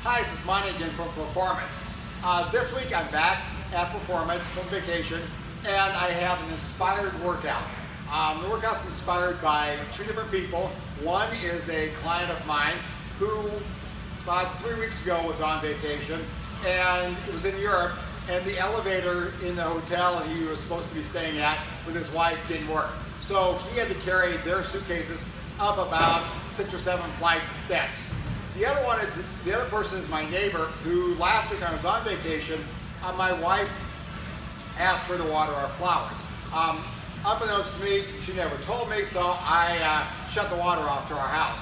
Hi, this is Monte again from Performance. This week I'm back at Performance from vacation, and I have an inspired workout. The workout's inspired by two different people. One is a client of mine who about 3 weeks ago was on vacation, and it was in Europe, and the elevator in the hotel he was supposed to be staying at with his wife didn't work. So he had to carry their suitcases up about 6 or 7 flights of steps. The other person is my neighbor who last week when I was on vacation, my wife asked her to water our flowers. Unbeknownst to me, she never told me, so I shut the water off to our house.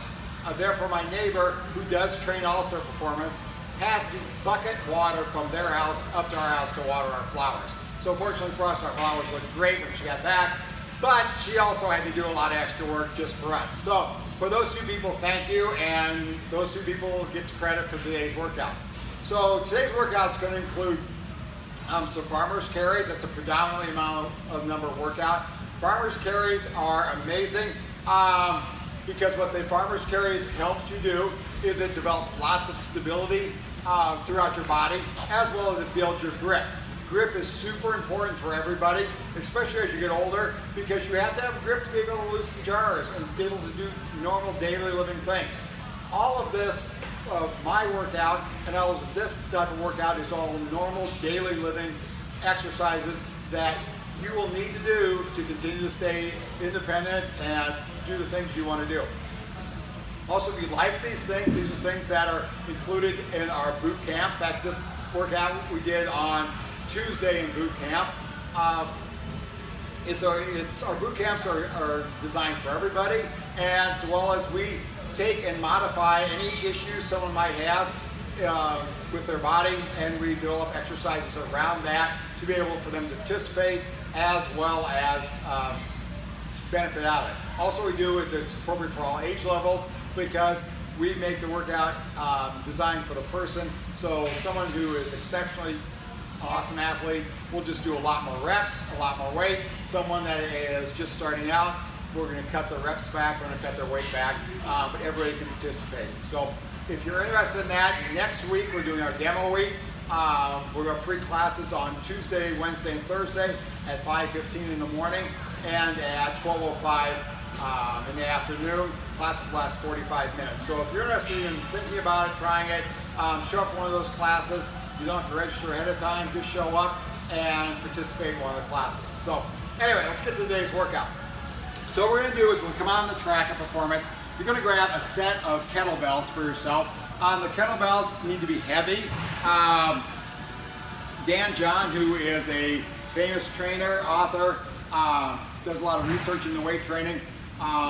Therefore, my neighbor, who does train also at Performance, had to bucket water from their house up to our house to water our flowers. So fortunately for us, our flowers looked great when she got back, but she also had to do a lot of extra work just for us. So for those two people, thank you, and those two people get credit for today's workout. So today's workout is going to include some farmer's carries. That's a predominantly number of workout. Farmer's carries are amazing because what the farmer's carries helps you do is it develops lots of stability throughout your body, as well as it builds your grip. Grip is super important for everybody, especially as you get older, because you have to have grip to be able to loosen jars and be able to do normal daily living things. All of this, my workout, and all of this type of workout is all normal daily living exercises that you will need to do to continue to stay independent and do the things you want to do. Also, if you like these are things that are included in our boot camp. In fact, this workout we did on Tuesday in boot camp. Our boot camps are designed for everybody, and as well as we take and modify any issues someone might have with their body, and we develop exercises around that to be able for them to participate as well as benefit out of it. Also, what we do is it's appropriate for all age levels because we make the workout designed for the person. So someone who is exceptionally awesome athlete will just do a lot more reps, a lot more weight. Someone that is just starting out, we're going to cut the reps back, we're going to cut their weight back, but everybody can participate. So if you're interested in that, next week we're doing our demo week. We're going to have free classes on Tuesday, Wednesday, and Thursday at 5:15 in the morning and at 12:05 in the afternoon. Classes last 45 minutes. So if you're interested in thinking about it, trying it, show up for one of those classes. You don't have to register ahead of time, just show up and participate in one of the classes. So anyway, let's get to today's workout. So what we're going to do is when we come on the track at Performance, you're going to grab a set of kettlebells for yourself. The kettlebells need to be heavy. Dan John, who is a famous trainer, author, does a lot of research in the weight training,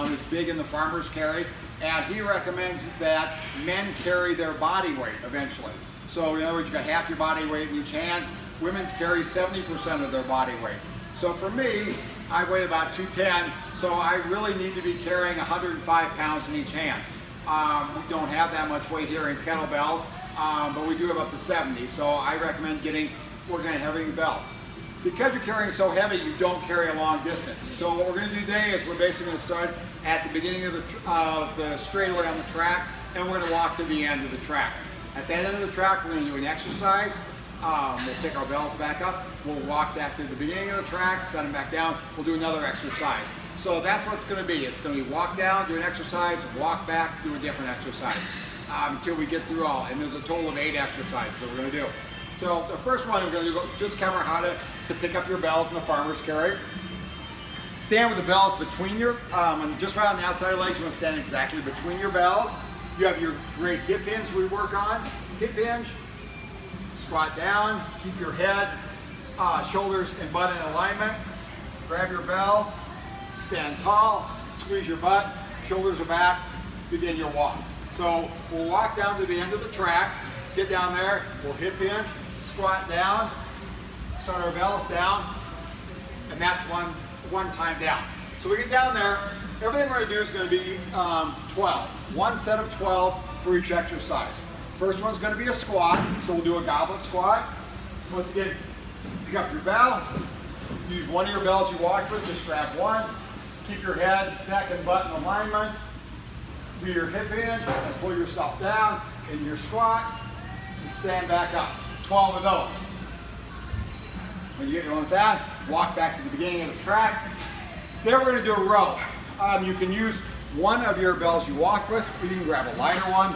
is big in the farmer's carries, and he recommends that men carry their body weight eventually. So in other words, you got half your body weight in each hand. Women carry 70% of their body weight. So for me, I weigh about 210, so I really need to be carrying 105 pounds in each hand. We don't have that much weight here in kettlebells, but we do have up to 70, so I recommend working on a heavy belt. Because you're carrying so heavy, you don't carry a long distance. So what we're going to do today is we're basically going to start at the beginning of the straightaway on the track, and we're going to walk to the end of the track. At the end of the track, we're going to do an exercise. We'll pick our bells back up. We'll walk back to the beginning of the track, set them back down. We'll do another exercise. So that's what it's going to be. It's going to be walk down, do an exercise, walk back, do a different exercise until we get through all. And there's a total of 8 exercises that we're going to do. So the first one we're going to do, just cover how to pick up your bells in the farmer's carry. Stand with the bells between your, just right on the outside legs, you want to stand exactly between your bells. You have your great hip hinge we work on. Hip hinge, squat down, keep your head, shoulders and butt in alignment. Grab your bells, stand tall, squeeze your butt, shoulders are back, begin your walk. So we'll walk down to the end of the track, get down there, we'll hip hinge, squat down, set our bells down, and that's one time down. So we get down there, everything we're going to do is going to be 12. One set of 12 for each exercise. First one's going to be a squat, so we'll do a goblet squat. Once again, pick up your bell, use one of your bells you walked with, just grab one, keep your head, neck, and butt in alignment, do your hip hinge, and pull yourself down in your squat, and stand back up. 12 of those. When you get going with that, walk back to the beginning of the track. Then we're going to do a row. You can use one of your bells you walk with, or you can grab a lighter one.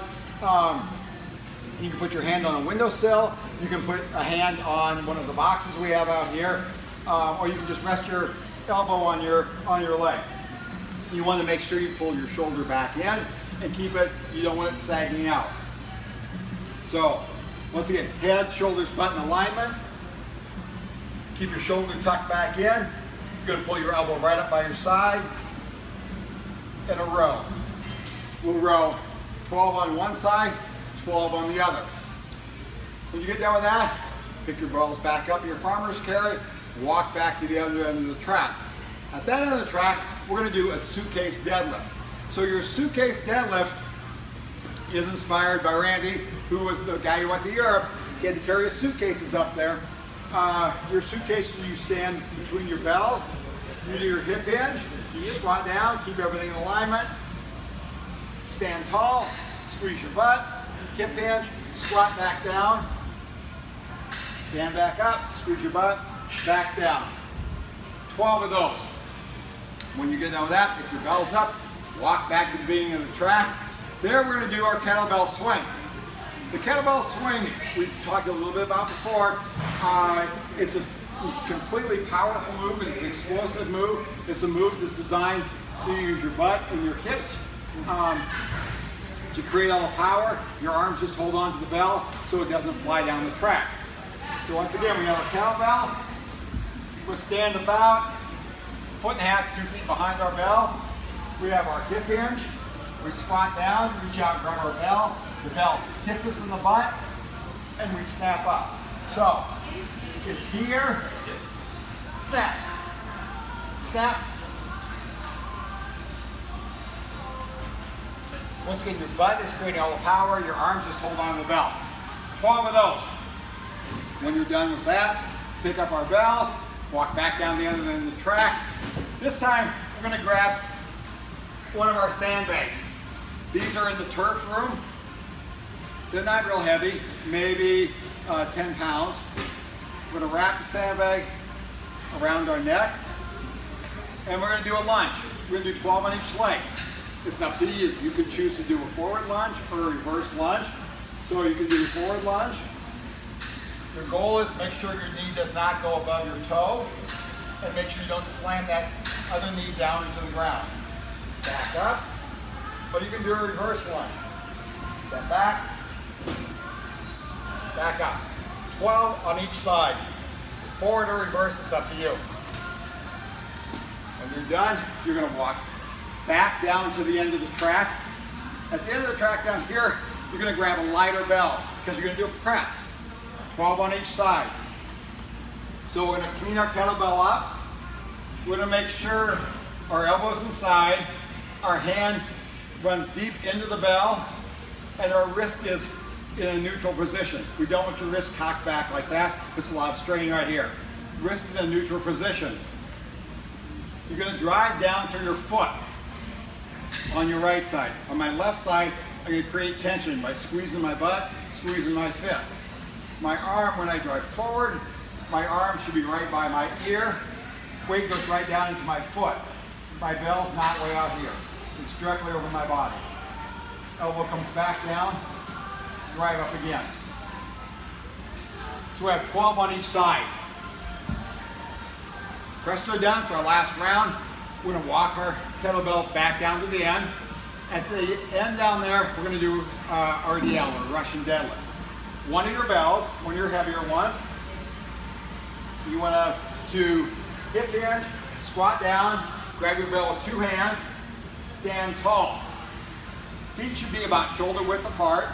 You can put your hand on a windowsill. You can put a hand on one of the boxes we have out here, or you can just rest your elbow on your leg. You want to make sure you pull your shoulder back in and keep it. You don't want it sagging out. So once again, head, shoulders, butt in alignment. Keep your shoulder tucked back in. You're going to pull your elbow right up by your side. And a row. We'll row 12 on one side, 12 on the other. When you get done with that, pick your balls back up your farmer's carry, walk back to the other end of the track. At that end of the track, we're going to do a suitcase deadlift. So your suitcase deadlift is inspired by Randy, who was the guy who went to Europe. He had to carry his suitcases up there. Your suitcase, you stand between your bells, you do your hip hinge, you squat down, keep everything in alignment, stand tall, squeeze your butt, hip hinge, squat back down, stand back up, squeeze your butt, back down. 12 of those. When you get done with that, pick your bells up, walk back to the beginning of the track. There we're going to do our kettlebell swing. The kettlebell swing we've talked a little bit about before. It's a completely powerful move. It's an explosive move. It's a move that's designed to use your butt and your hips to create all the power. Your arms just hold on to the bell so it doesn't fly down the track. So once again, we have our kettlebell. We'll stand about 1.5 to 2 feet behind our bell. We have our hip hinge. We squat down, reach out, grab our bell. The bell hits us in the butt, and we snap up. So it's here, snap, snap. Once again, your butt is creating all the power. Your arms just hold on to the bell. 12 of those. When you're done with that, pick up our bells, walk back down the end of the track. This time, we're going to grab one of our sandbags. These are in the turf room. They're not real heavy, maybe 10 pounds. We're going to wrap the sandbag around our neck, and we're going to do a lunge. We're going to do 12 on each leg. It's up to you. You can choose to do a forward lunge or a reverse lunge. So you can do a forward lunge. Your goal is make sure your knee does not go above your toe, and make sure you don't slam that other knee down into the ground. Back up, but you can do a reverse lunge. Step back, back up. 12 on each side. Forward or reverse, it's up to you. When you're done, you're going to walk back down to the end of the track. At the end of the track down here, you're going to grab a lighter bell because you're going to do a press. 12 on each side. So we're going to clean our kettlebell up. We're going to make sure our elbow's inside, our hand runs deep into the bell, and our wrist is in a neutral position. We don't want your wrist cocked back like that. Puts a lot of strain right here. Wrist is in a neutral position. You're going to drive down to your foot on your right side. On my left side, I'm going to create tension by squeezing my butt, squeezing my fist. My arm, when I drive forward, my arm should be right by my ear. Weight goes right down into my foot. My bell's not way out here. It's directly over my body. Elbow comes back down, drive up again. So we have 12 on each side. Presto done for our last round. We're going to walk our kettlebells back down to the end. At the end down there, we're going to do RDL, or Russian deadlift. One of your bells, one of your heavier ones, you want to hip hinge, squat down, grab your bell with 2 hands, stand tall. Feet should be about shoulder width apart.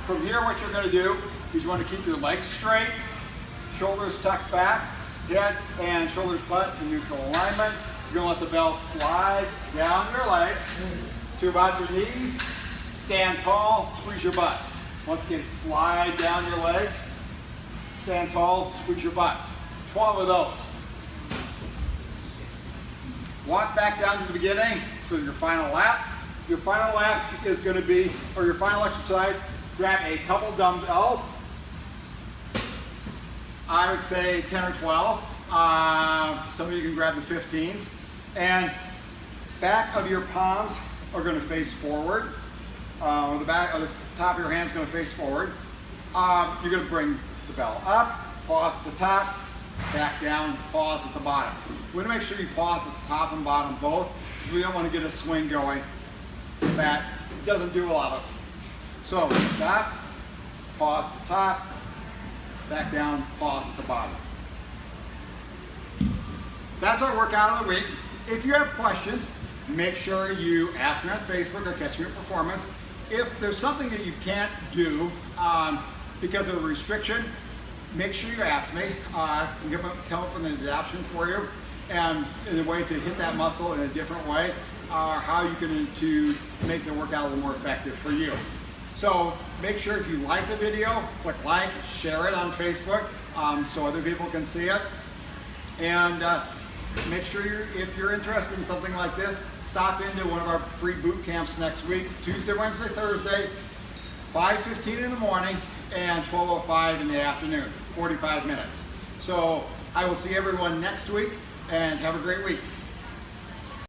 From here, what you're going to do is you want to keep your legs straight, shoulders tucked back, head and shoulders butt in neutral alignment. You're going to let the bell slide down your legs to about your knees. Stand tall, squeeze your butt. Once again, slide down your legs, stand tall, squeeze your butt. 12 of those. Walk back down to the beginning for your final lap. Your final lap is going to be, or your final exercise grab a couple dumbbells. I would say 10 or 12. Some of you can grab the 15s. And back of your palms are going to face forward. The back of the top of your hand is going to face forward. You're going to bring the bell up, pause at the top, back down, pause at the bottom. We want to make sure you pause at the top and bottom both, because we don't want to get a swing going that doesn't do a lot of. So stop, pause at the top, back down, pause at the bottom. That's our workout of the week. If you have questions, make sure you ask me on Facebook or catch me at Performance. If there's something that you can't do because of a restriction, make sure you ask me. I can come up with an adaptation for you and in a way to hit that muscle in a different way, or how you can to make the workout a little more effective for you. So make sure if you like the video, click like, share it on Facebook so other people can see it. And make sure if you're interested in something like this, stop into one of our free boot camps next week, Tuesday, Wednesday, Thursday, 5:15 in the morning and 12:05 in the afternoon, 45 minutes. So I will see everyone next week, and have a great week.